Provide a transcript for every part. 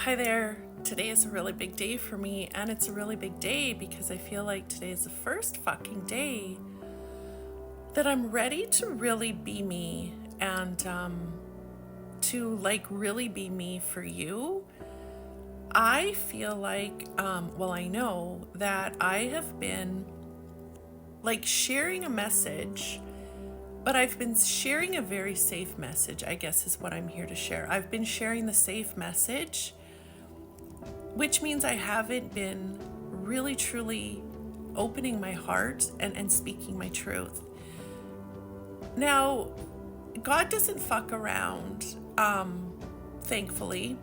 Hi there. Today is a really big day for me, and it's a really big day because I feel like today is the first fucking day that I'm ready to really be me and to really be me for you. I feel like, I know that I have been sharing a message, but I've been sharing a very safe message, I guess is what I'm here to share. I've been sharing the safe message, which means I haven't been really truly opening my heart and speaking my truth. Now, God doesn't fuck around, thankfully.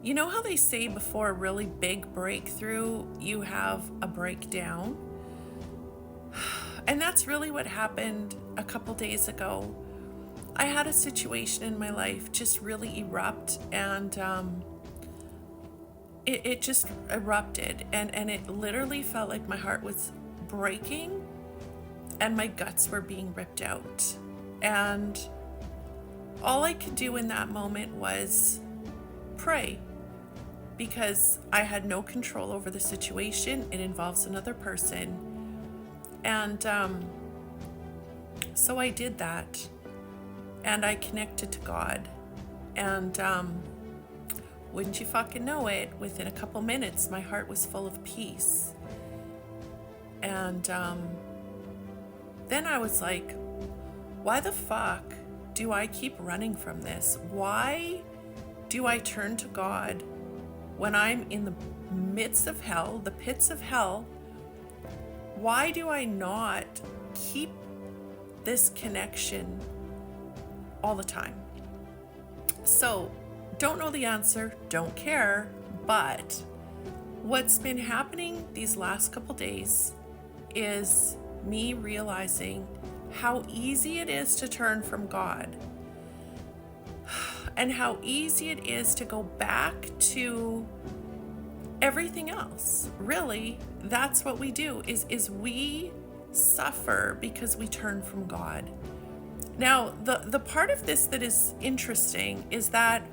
You know how they say before a really big breakthrough, you have a breakdown? And that's really what happened a couple days ago. I had a situation in my life just really erupt, and it just erupted, and it literally felt like my heart was breaking and my guts were being ripped out. And all I could do in that moment was pray, because I had no control over the situation. It involves another person. And so I did that, and I connected to God. And wouldn't you fucking know it, within a couple minutes, my heart was full of peace. And then I was like, why the fuck do I keep running from this? Why do I turn to God when I'm in the midst of hell, the pits of hell? Why do I not keep this connection all the time? So, don't know the answer, don't care, but what's been happening these last couple days is me realizing how easy it is to turn from God, and how easy it is to go back to everything else. Really, that's what we do, is we suffer because we turn from God. Now, the part of this that is interesting is that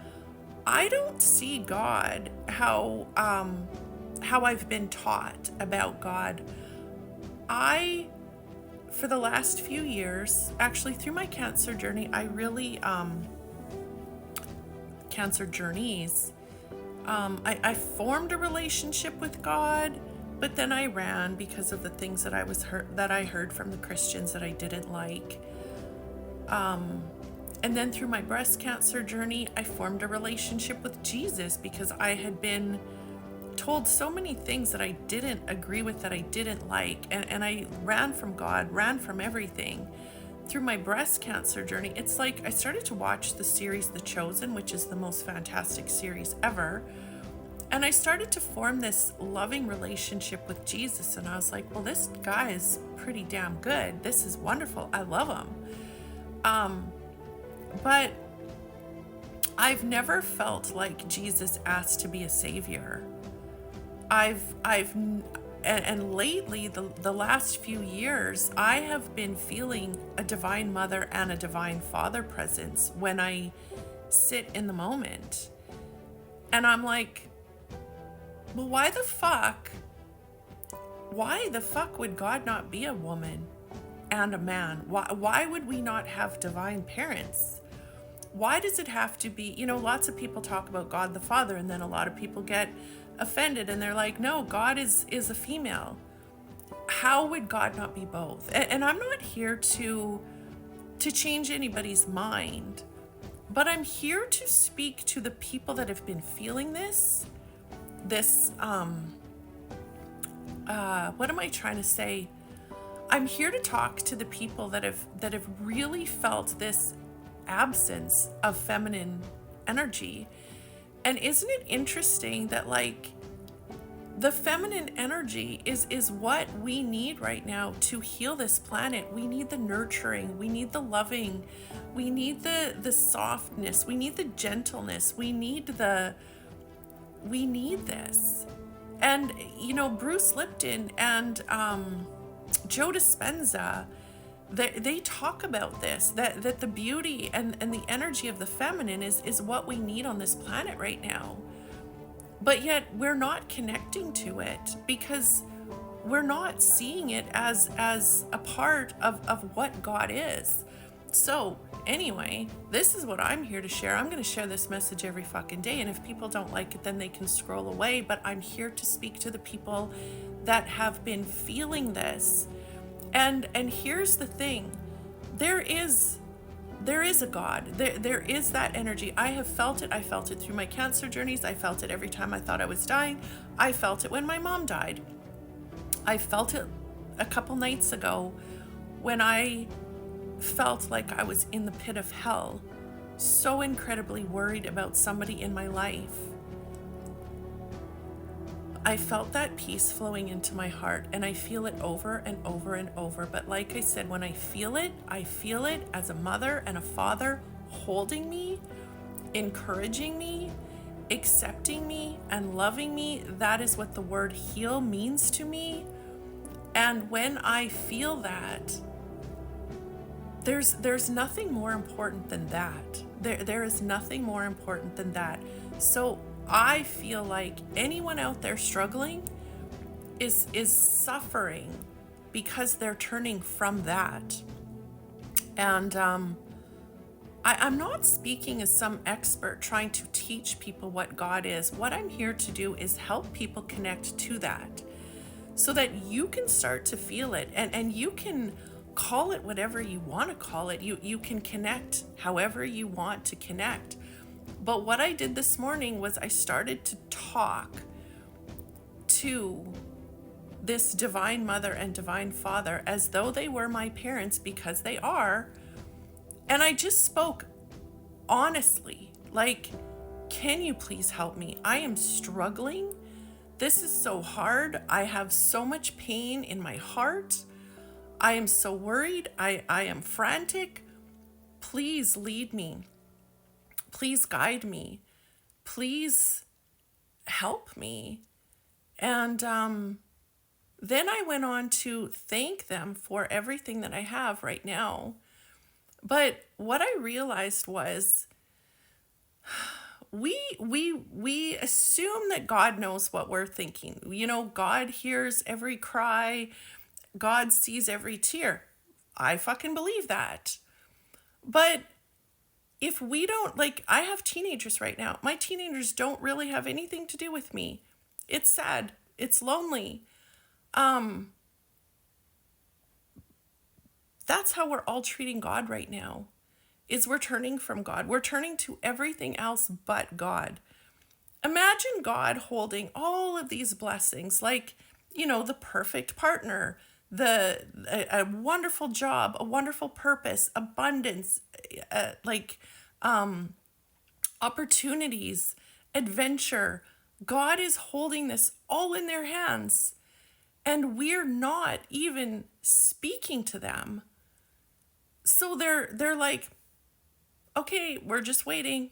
I don't see God how I've been taught about God. For the last few years, actually through my cancer journey, cancer journeys, I formed a relationship with God, but then I ran because of the things that I heard from the Christians that I didn't like. And then through my breast cancer journey, I formed a relationship with Jesus because I had been told so many things that I didn't agree with, that I didn't like. And I ran from God, ran from everything. Through my breast cancer journey, it's like I started to watch the series The Chosen, which is the most fantastic series ever. And I started to form this loving relationship with Jesus. And I was like, well, this guy is pretty damn good. This is wonderful. I love him. But I've never felt like Jesus asked to be a savior. And lately, the last few years, I have been feeling a divine mother and a divine father presence when I sit in the moment. And I'm like, well, why the fuck would God not be a woman and a man? Why would we not have divine parents? Why does it have to be, lots of people talk about God the Father, and then a lot of people get offended and they're like, no, God is a female. How would God not be both? And I'm not here to change anybody's mind, but I'm here to speak to the people that have been feeling this, what am I trying to say? I'm here to talk to the people that have really felt this absence of feminine energy. And isn't it interesting that the feminine energy is what we need right now to heal this planet? We need the nurturing, we need the loving, we need the softness, we need the gentleness, we need this. And Bruce Lipton and Joe Dispenza they talk about this, that the beauty and the energy of the feminine is what we need on this planet right now. But yet we're not connecting to it because we're not seeing it as a part of what God is. So anyway, this is what I'm here to share. I'm going to share this message every fucking day, and if people don't like it, then they can scroll away. But I'm here to speak to the people that have been feeling this. And here's the thing, there is a God. There is that energy. I have felt it. I felt it through my cancer journeys. I felt it every time I thought I was dying. I felt it when my mom died. I felt it a couple nights ago when I felt like I was in the pit of hell, so incredibly worried about somebody in my life. I felt that peace flowing into my heart, and I feel it over and over and over. But like I said, when I feel it as a mother and a father holding me, encouraging me, accepting me, and loving me. That is what the word heal means to me. And when I feel that, there's nothing more important than that. There is nothing more important than that. So I feel like anyone out there struggling is suffering because they're turning from that. And I'm not speaking as some expert trying to teach people what God is. What I'm here to do is help people connect to that so that you can start to feel it, and you can call it whatever you want to call it. You can connect however you want to connect. But what I did this morning was I started to talk to this divine mother and divine father as though they were my parents, because they are. And I just spoke honestly, like, can you please help me? I am struggling. This is so hard. I have so much pain in my heart. I am so worried. I am frantic. Please lead me. Please guide me. Please help me. And then I went on to thank them for everything that I have right now. But what I realized was we assume that God knows what we're thinking. You know, God hears every cry. God sees every tear. I fucking believe that. But if we don't, like, I have teenagers right now. My teenagers don't really have anything to do with me. It's sad. It's lonely. That's how we're all treating God right now, is we're turning from God. We're turning to everything else but God. Imagine God holding all of these blessings, like, you know, the perfect partner, a wonderful job, a wonderful purpose, abundance, opportunities, adventure. God is holding this all in their hands, and we're not even speaking to them. So they're like, okay, we're just waiting.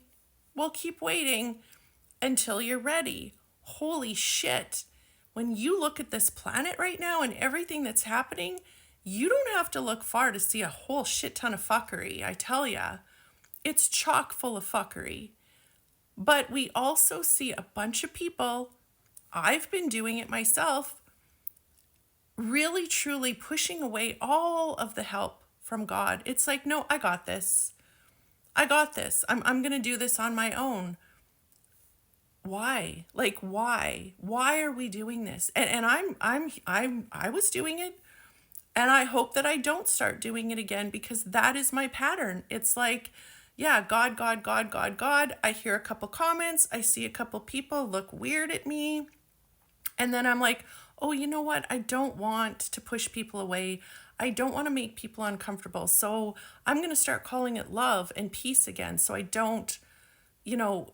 We'll keep waiting until you're ready. Holy shit. When you look at this planet right now and everything that's happening, you don't have to look far to see a whole shit ton of fuckery. I tell ya, it's chock full of fuckery. But we also see a bunch of people, I've been doing it myself, really truly pushing away all of the help from God. It's like, no, I got this. I'm going to do this on my own. Why? Like, why? Why are we doing this? And I was doing it, and I hope that I don't start doing it again, because that is my pattern. It's like, yeah, God, God, God, God, God. I hear a couple comments. I see a couple people look weird at me. And then I'm like, oh, you know what? I don't want to push people away. I don't want to make people uncomfortable. So I'm going to start calling it love and peace again, so I don't,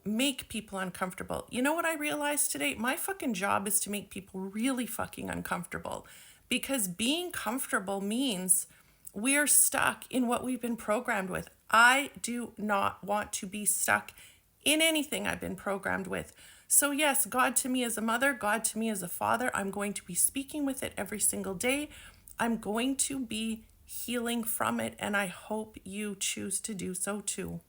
make people uncomfortable. You know what I realized today? My fucking job is to make people really fucking uncomfortable, because being comfortable means we are stuck in what we've been programmed with. I do not want to be stuck in anything I've been programmed with. So yes, God to me as a mother, God to me as a father, I'm going to be speaking with it every single day. I'm going to be healing from it, and I hope you choose to do so too.